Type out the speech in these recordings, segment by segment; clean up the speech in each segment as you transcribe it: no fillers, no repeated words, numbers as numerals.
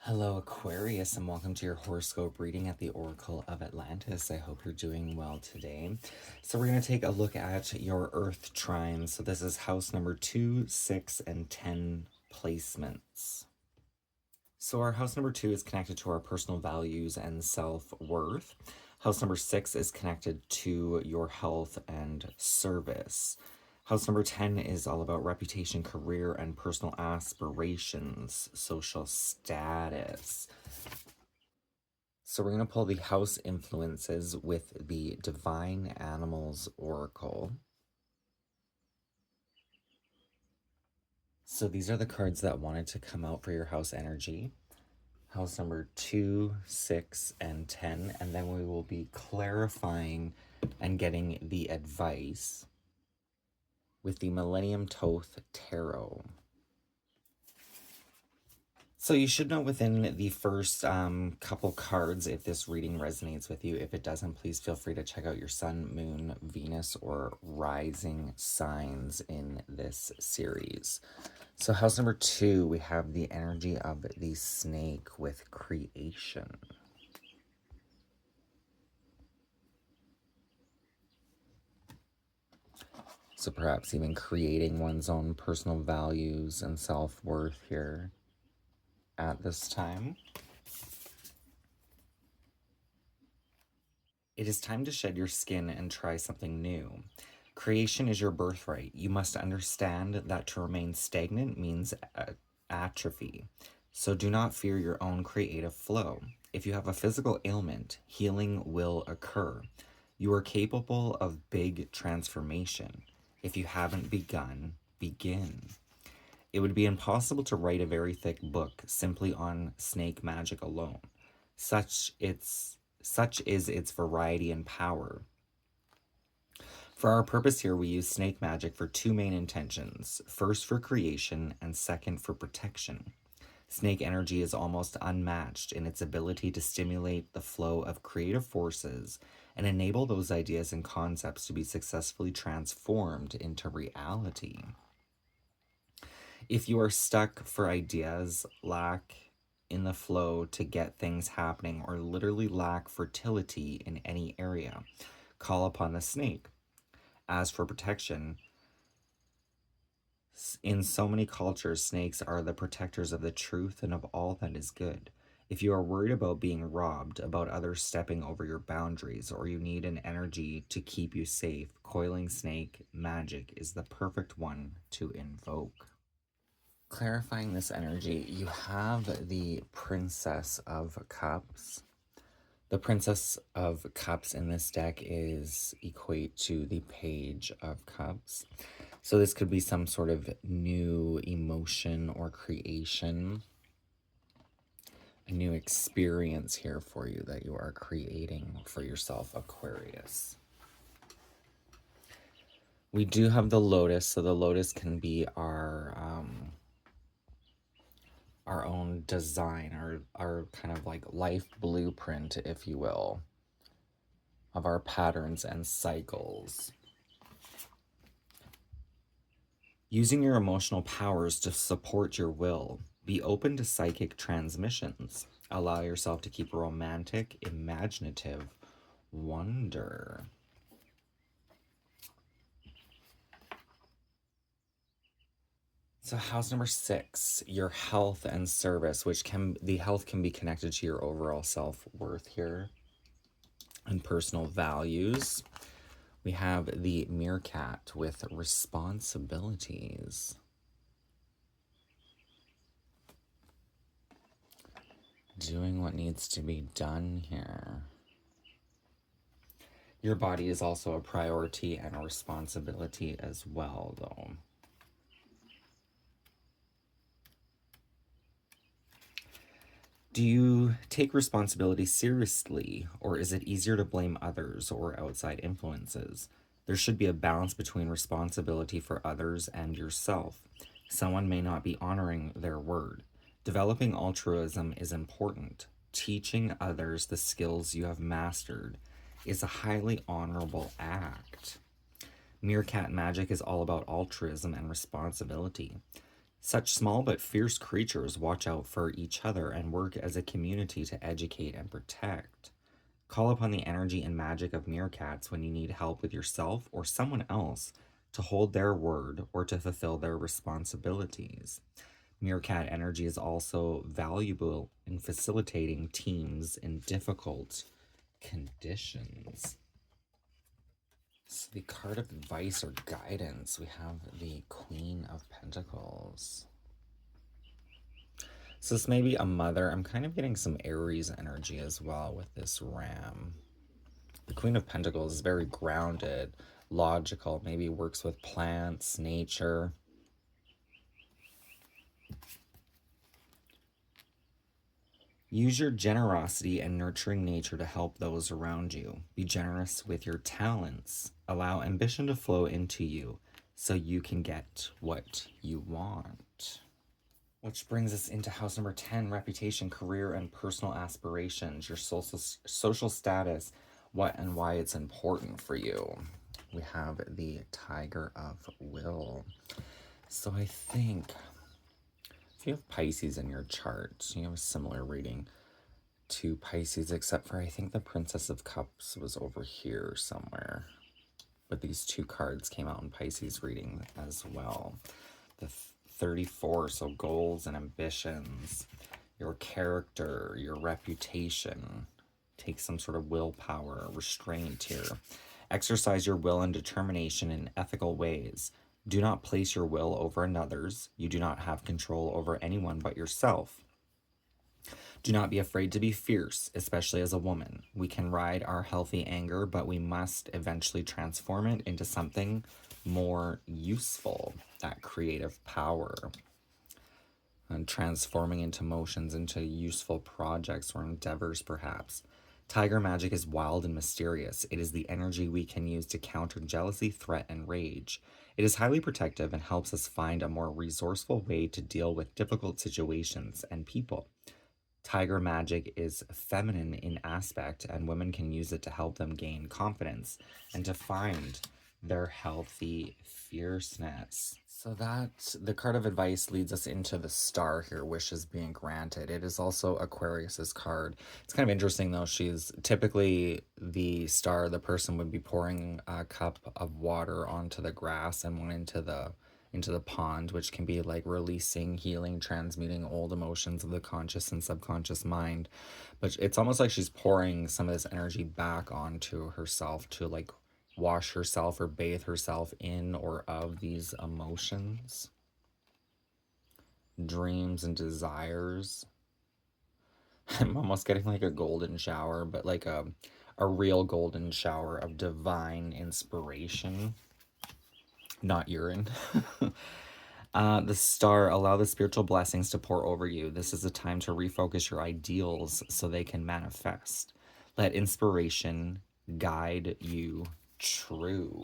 Hello, Aquarius, and welcome to your horoscope reading at the Oracle of Atlantis. I hope you're doing well today. So, we're going to take a look at your Earth trines. So, this is house number 2, 6, and 10 placements. So, our house number 2 is connected to our personal values and self worth. House number 6 is connected to your health and service. House number 10 is all about reputation, career, and personal aspirations, social status. So we're going to pull the house influences with the Divine Animals Oracle. So these are the cards that wanted to come out for your house energy. House number 2, 6, and 10. And then we will be clarifying and getting the advice with the Millennium Toth Tarot. So you should know within the first couple cards if this reading resonates with you. If it doesn't, please feel free to check out your sun, moon, Venus, or rising signs in this series. So house number 2, we have the energy of the snake with creation. So perhaps even creating one's own personal values and self-worth here at this time. It is time to shed your skin and try something new. Creation is your birthright. You must understand that to remain stagnant means atrophy. So do not fear your own creative flow. If you have a physical ailment, healing will occur. You are capable of big transformation. If you haven't begun, begin. It would be impossible to write a very thick book simply on snake magic alone. Such is its variety and power. For our purpose here, we use snake magic for two main intentions. First, for creation, and second, for protection. Snake energy is almost unmatched in its ability to stimulate the flow of creative forces and enable those ideas and concepts to be successfully transformed into reality. If you are stuck for ideas, lack in the flow to get things happening, or literally lack fertility in any area, call upon the snake. As for protection, in so many cultures, snakes are the protectors of the truth and of all that is good. If you are worried about being robbed, about others stepping over your boundaries, or you need an energy to keep you safe, coiling snake magic is the perfect one to invoke. Clarifying this energy, you have the Princess of Cups. The Princess of Cups in this deck is equate to the Page of Cups. So this could be some sort of new emotion or creation, a new experience here for you that you are creating for yourself, Aquarius. We do have the Lotus, so the Lotus can be our own design, our kind of like life blueprint, if you will, of our patterns and cycles. Using your emotional powers to support your will. Be open to psychic transmissions. Allow yourself to keep romantic, imaginative wonder. So house number 6, your health and service, the health can be connected to your overall self-worth here and personal values. We have the meerkat with responsibilities. Doing what needs to be done here. Your body is also a priority and a responsibility as well, though. Do you take responsibility seriously, or is it easier to blame others or outside influences? There should be a balance between responsibility for others and yourself. Someone may not be honoring their word. Developing altruism is important. Teaching others the skills you have mastered is a highly honorable act. Meerkat magic is all about altruism and responsibility. Such small but fierce creatures watch out for each other and work as a community to educate and protect. Call upon the energy and magic of meerkats when you need help with yourself or someone else to hold their word or to fulfill their responsibilities. Meerkat energy is also valuable in facilitating teams in difficult conditions. So, the card of advice or guidance, we have the Queen of Pentacles. So, this may be a mother. I'm kind of getting some Aries energy as well with this ram. The Queen of Pentacles is very grounded, logical, maybe works with plants, nature. Use your generosity and nurturing nature to help those around you. Be generous with your talents. Allow ambition to flow into you so you can get what you want. Which brings us into house number 10, reputation, career, and personal aspirations, your social status, what and why it's important for you. We have the Tiger of Will. So I think if you have Pisces in your chart, you have a similar reading to Pisces, except for I think the Princess of Cups was over here somewhere. But these two cards came out in Pisces reading as well. The 34, so goals and ambitions, your character, your reputation. Take some sort of willpower, restraint here. Exercise your will and determination in ethical ways. Do not place your will over another's. You do not have control over anyone but yourself. Do not be afraid to be fierce, especially as a woman. We can ride our healthy anger, but we must eventually transform it into something more useful, that creative power. And transforming into motions into useful projects or endeavors, perhaps. Tiger magic is wild and mysterious. It is the energy we can use to counter jealousy, threat, and rage. It is highly protective and helps us find a more resourceful way to deal with difficult situations and people. Tiger magic is feminine in aspect, and women can use it to help them gain confidence and to find their healthy fierceness. So that the card of advice leads us into the Star here, wishes being granted. It is also Aquarius's card. It's kind of interesting though. She's typically the Star, the person would be pouring a cup of water onto the grass and one into the pond, which can be like releasing, healing, transmuting old emotions of the conscious and subconscious mind. But it's almost like she's pouring some of this energy back onto herself to like wash herself or bathe herself in or of these emotions, dreams, and desires. I'm almost getting like a golden shower, but like a real golden shower of divine inspiration, not urine. The Star, allow the spiritual blessings to pour over you. This is a time to refocus your ideals so they can manifest. Let inspiration guide you true.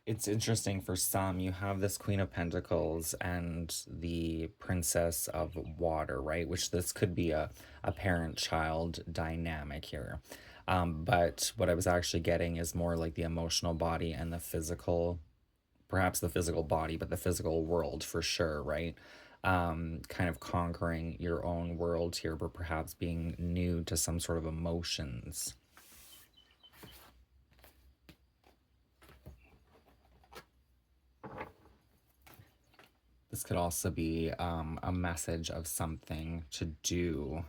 It's interesting for some, you have this Queen of Pentacles and the Princess of Water, right? Which this could be a parent-child dynamic here. But what I was actually getting is more like the emotional body and the physical, perhaps the physical body, but the physical world for sure, right? Kind of conquering your own world here, but perhaps being new to some sort of emotions. This could also be a message of something to do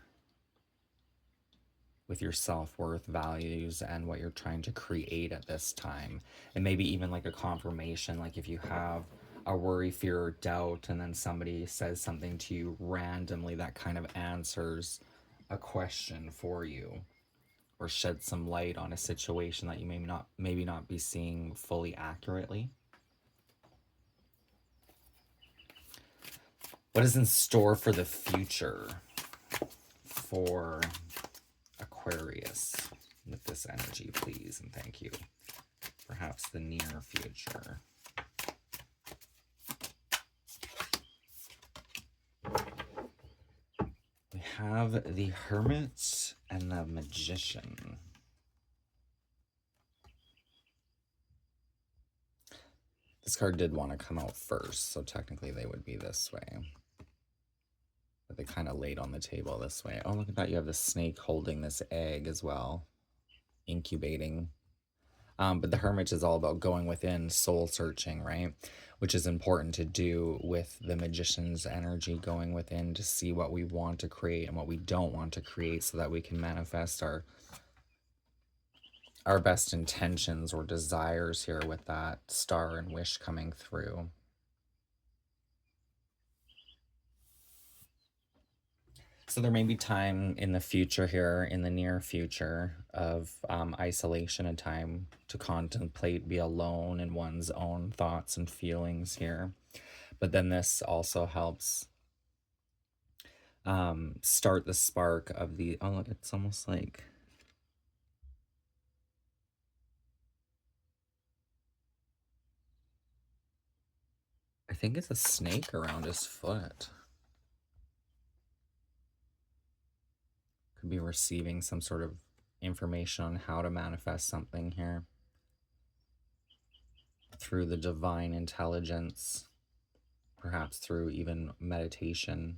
with your self-worth, values, and what you're trying to create at this time. And maybe even like a confirmation, like if you have a worry, fear, or doubt, and then somebody says something to you randomly that kind of answers a question for you or sheds some light on a situation that you maybe not be seeing fully accurately. What is in store for the future for Aquarius with this energy, please, and thank you. Perhaps the near future. We have the Hermit and the Magician. This card did want to come out first, so technically they would be this way. But they kind of laid on the table this way. Oh, look at that. You have the snake holding this egg as well, incubating. But the Hermit is all about going within, soul searching, right? Which is important to do with the Magician's energy, going within to see what we want to create and what we don't want to create so that we can manifest our best intentions or desires here with that star and wish coming through. So there may be time in the future here, in the near future, of isolation and time to contemplate, be alone in one's own thoughts and feelings here. But then this also helps start the spark of the, oh, look, it's almost like, I think it's a snake around his foot. Could be receiving some sort of information on how to manifest something here through the divine intelligence, perhaps through even meditation.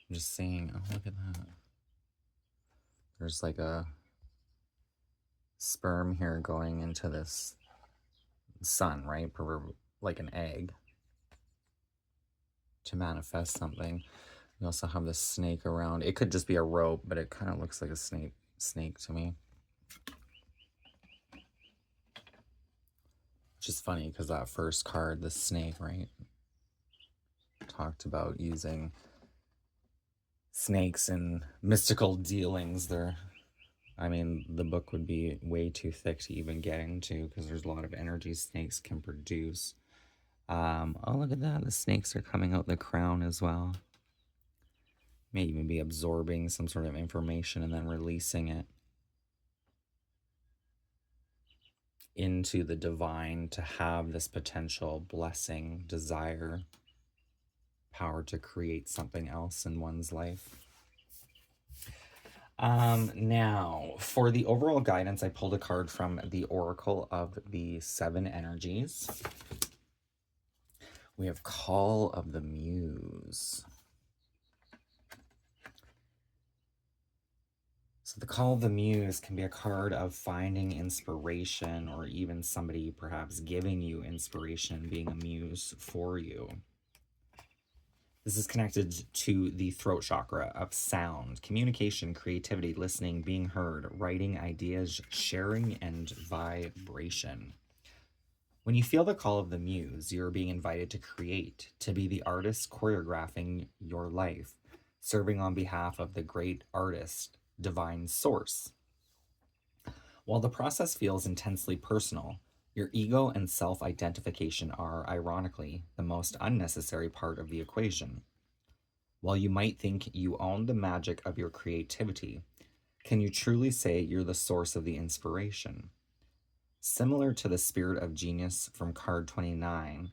I'm just saying, oh, look at that. There's like a sperm here going into this sun, right? Like an egg to manifest something. We also have this snake around. It could just be a rope, but it kind of looks like a snake to me. Which is funny because that first card, the snake, right, talked about using snakes in mystical dealings. The book would be way too thick to even get into because there's a lot of energy snakes can produce. Oh, look at that. The snakes are coming out the crown as well. May even be absorbing some sort of information and then releasing it into the divine to have this potential blessing, desire, power to create something else in one's life. Now, for the overall guidance, I pulled a card from the Oracle of the Seven Energies. We have Call of the Muse. So the Call of the Muse can be a card of finding inspiration or even somebody perhaps giving you inspiration, being a muse for you. This is connected to the throat chakra of sound, communication, creativity, listening, being heard, writing ideas, sharing, and vibration. When you feel the call of the muse, you're being invited to create, to be the artist choreographing your life, serving on behalf of the great artist, divine source. While the process feels intensely personal, your ego and self-identification are, ironically, the most unnecessary part of the equation. While you might think you own the magic of your creativity, can you truly say you're the source of the inspiration? Similar to the spirit of genius from card 29,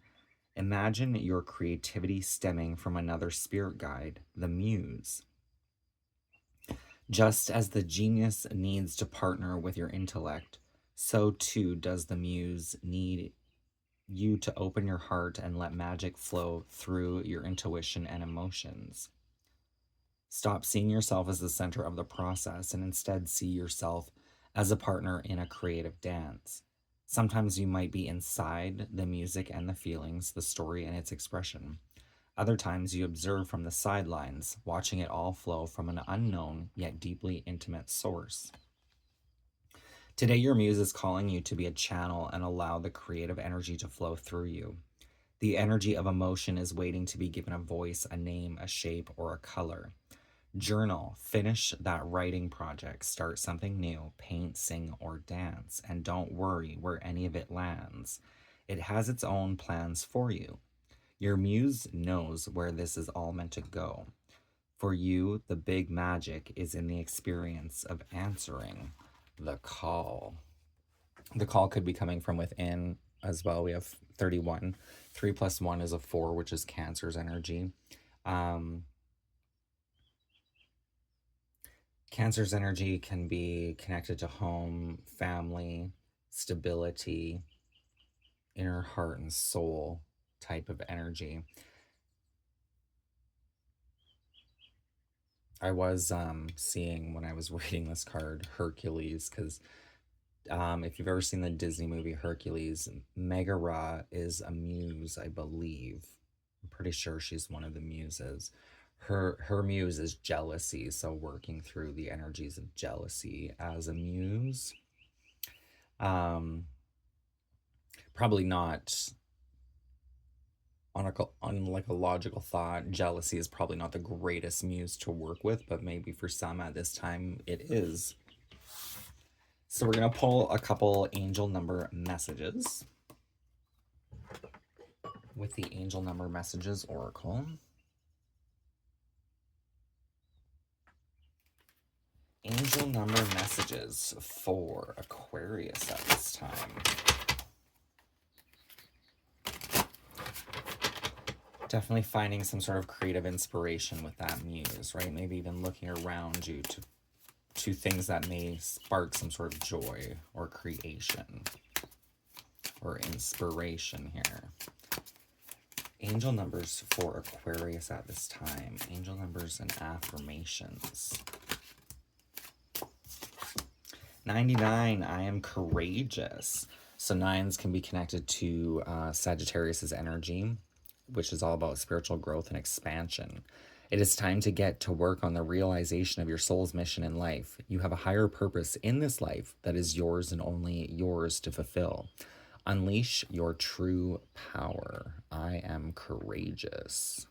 imagine your creativity stemming from another spirit guide, the muse. Just as the genius needs to partner with your intellect, so too does the muse need you to open your heart and let magic flow through your intuition and emotions. Stop seeing yourself as the center of the process and instead see yourself as a partner in a creative dance. Sometimes you might be inside the music and the feelings, the story and its expression. Other times you observe from the sidelines, watching it all flow from an unknown yet deeply intimate source. Today, your muse is calling you to be a channel and allow the creative energy to flow through you. The energy of emotion is waiting to be given a voice, a name, a shape, or a color. Journal, finish that writing project, start something new, paint, sing, or dance, and don't worry where any of it lands. It has its own plans for you. Your muse knows where this is all meant to go. For you, the big magic is in the experience of answering the call. The call could be coming from within as well. We have 31. 3 plus 1 is a 4, which is Cancer's energy. Cancer's energy can be connected to home, family, stability, inner heart and soul type of energy. I was seeing when I was reading this card Hercules, because if you've ever seen the Disney movie Hercules, Megara is a muse, I believe. I'm pretty sure she's one of the muses. Her muse is jealousy, so working through the energies of jealousy as a muse. Probably not on like a logical thought. Jealousy is probably not the greatest muse to work with, but maybe for some at this time it is. So we're going to pull a couple angel number messages with the angel number messages oracle. Angel number messages for Aquarius at this time. Definitely finding some sort of creative inspiration with that muse, right? Maybe even looking around you to things that may spark some sort of joy or creation or inspiration here. Angel numbers for Aquarius at this time. Angel numbers and affirmations. 99, I am courageous. So nines can be connected to Sagittarius's energy, which is all about spiritual growth and expansion. It is time to get to work on the realization of your soul's mission in life. You have a higher purpose in this life that is yours and only yours to fulfill. Unleash your true power. I am courageous.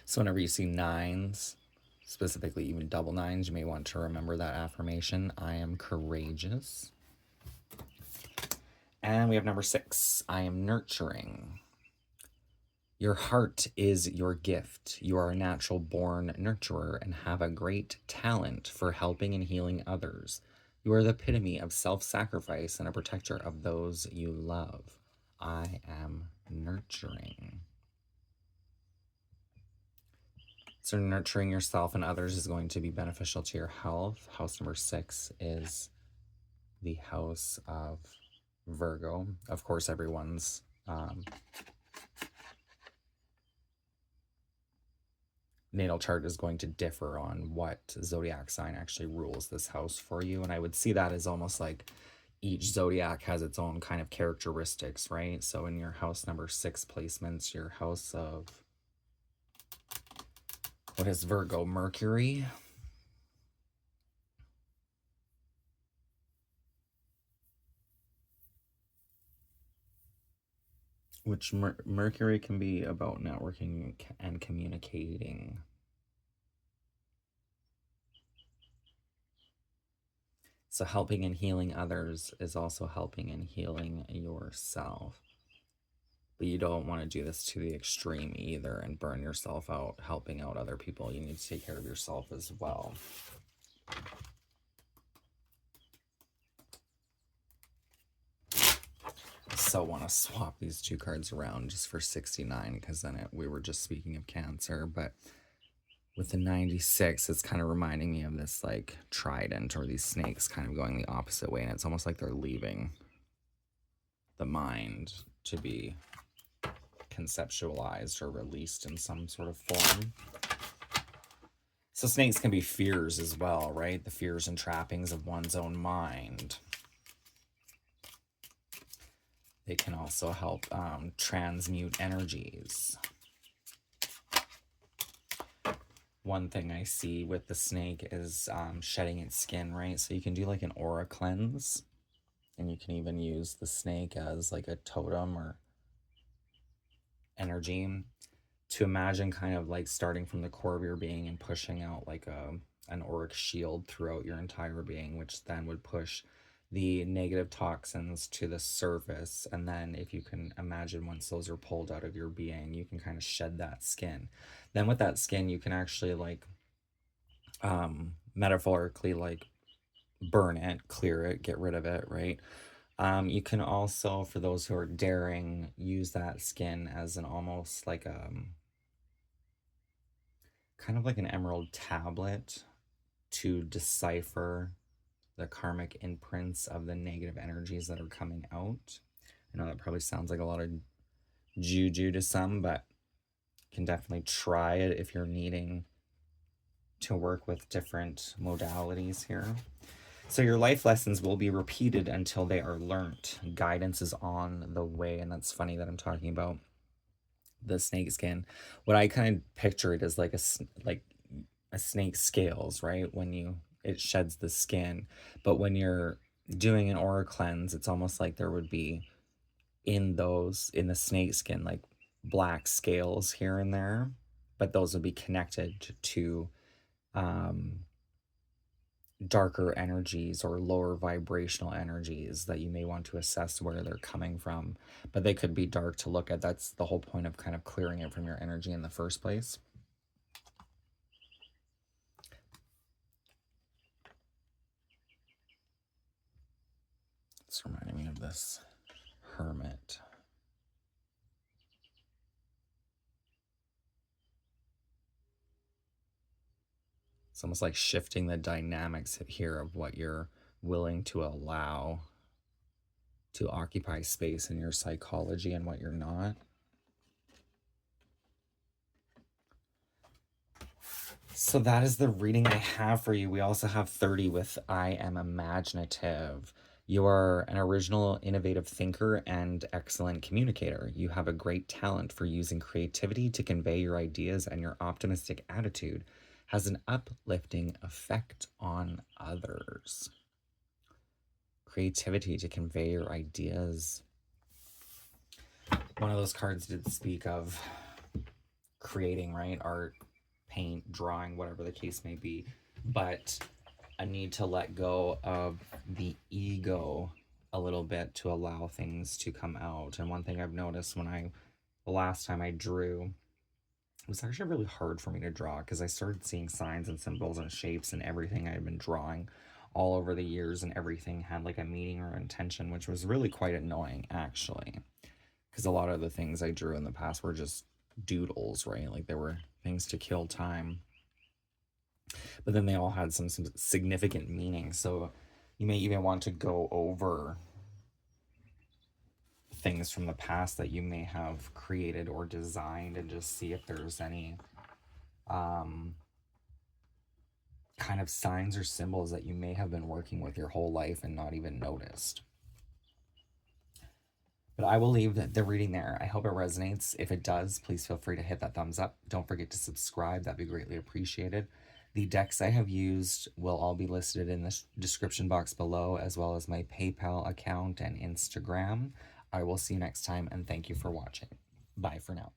So whenever you see nines, specifically even double nines, you may want to remember that affirmation. I am courageous. And we have number 6. I am nurturing. Your heart is your gift. You are a natural born nurturer and have a great talent for helping and healing others. You are the epitome of self-sacrifice and a protector of those you love. I am nurturing. So nurturing yourself and others is going to be beneficial to your health. House number 6 is the house of Virgo. Of course, everyone's natal chart is going to differ on what zodiac sign actually rules this house for you. And I would see that as almost like each zodiac has its own kind of characteristics, right? So in your house number 6 placements, your house of, what is Virgo? Mercury. Which Mercury can be about networking and communicating. So helping and healing others is also helping and healing yourself. But you don't want to do this to the extreme either and burn yourself out helping out other people. You need to take care of yourself as well. So want to swap these two cards around just for 69, because then we were just speaking of Cancer, but with the 96, it's kind of reminding me of this like trident or these snakes kind of going the opposite way, and it's almost like they're leaving the mind to be conceptualized or released in some sort of form. So snakes can be fears as well, right? The fears and trappings of one's own mind. They can also help transmute energies. One thing I see with the snake is shedding its skin, right? So you can do like an aura cleanse, and you can even use the snake as like a totem or energy to imagine kind of like starting from the core of your being and pushing out like an auric shield throughout your entire being, which then would push the negative toxins to the surface. And then if you can imagine, once those are pulled out of your being, you can kind of shed that skin. Then with that skin, you can actually like metaphorically like burn it, clear it, get rid of it, right? You can also, for those who are daring, use that skin as an almost like kind of like an emerald tablet to decipher the karmic imprints of the negative energies that are coming out. I know that probably sounds like a lot of juju to some, but you can definitely try it if you're needing to work with different modalities here. So your life lessons will be repeated until they are learnt. Guidance is on the way, and that's funny that I'm talking about the snake skin. What I kind of picture it as like a snake scales, right? When it sheds the skin, but when you're doing an aura cleanse, it's almost like there would be in the snake skin like black scales here and there, but those would be connected to um darker energies or lower vibrational energies that you may want to assess where they're coming from, but they could be dark to look at. That's the whole point of kind of clearing it from your energy in the first place. It's reminding me of this hermit. It's almost like shifting the dynamics here of what you're willing to allow to occupy space in your psychology and what you're not. So that is the reading I have for you. We also have 30 with I am imaginative. You are an original, innovative thinker and excellent communicator. You have a great talent for using creativity to convey your ideas, and your optimistic attitude has an uplifting effect on others. Creativity to convey your ideas. One of those cards did speak of creating, right? Art, paint, drawing, whatever the case may be, but a need to let go of the ego a little bit to allow things to come out. And one thing I've noticed the last time I drew, it was actually really hard for me to draw because I started seeing signs and symbols and shapes and everything I had been drawing all over the years, and everything had like a meaning or intention, which was really quite annoying actually, because a lot of the things I drew in the past were just doodles, right? Like there were things to kill time, but then they all had some significant meaning. So you may even want to go over things from the past that you may have created or designed and just see if there's any kind of signs or symbols that you may have been working with your whole life and not even noticed. But I will leave the reading there. I hope it resonates. If it does, please feel free to hit that thumbs up. Don't forget to subscribe. That'd be greatly appreciated. The decks I have used will all be listed in the description box below, as well as my PayPal account and Instagram. I will see you next time, and thank you for watching. Bye for now.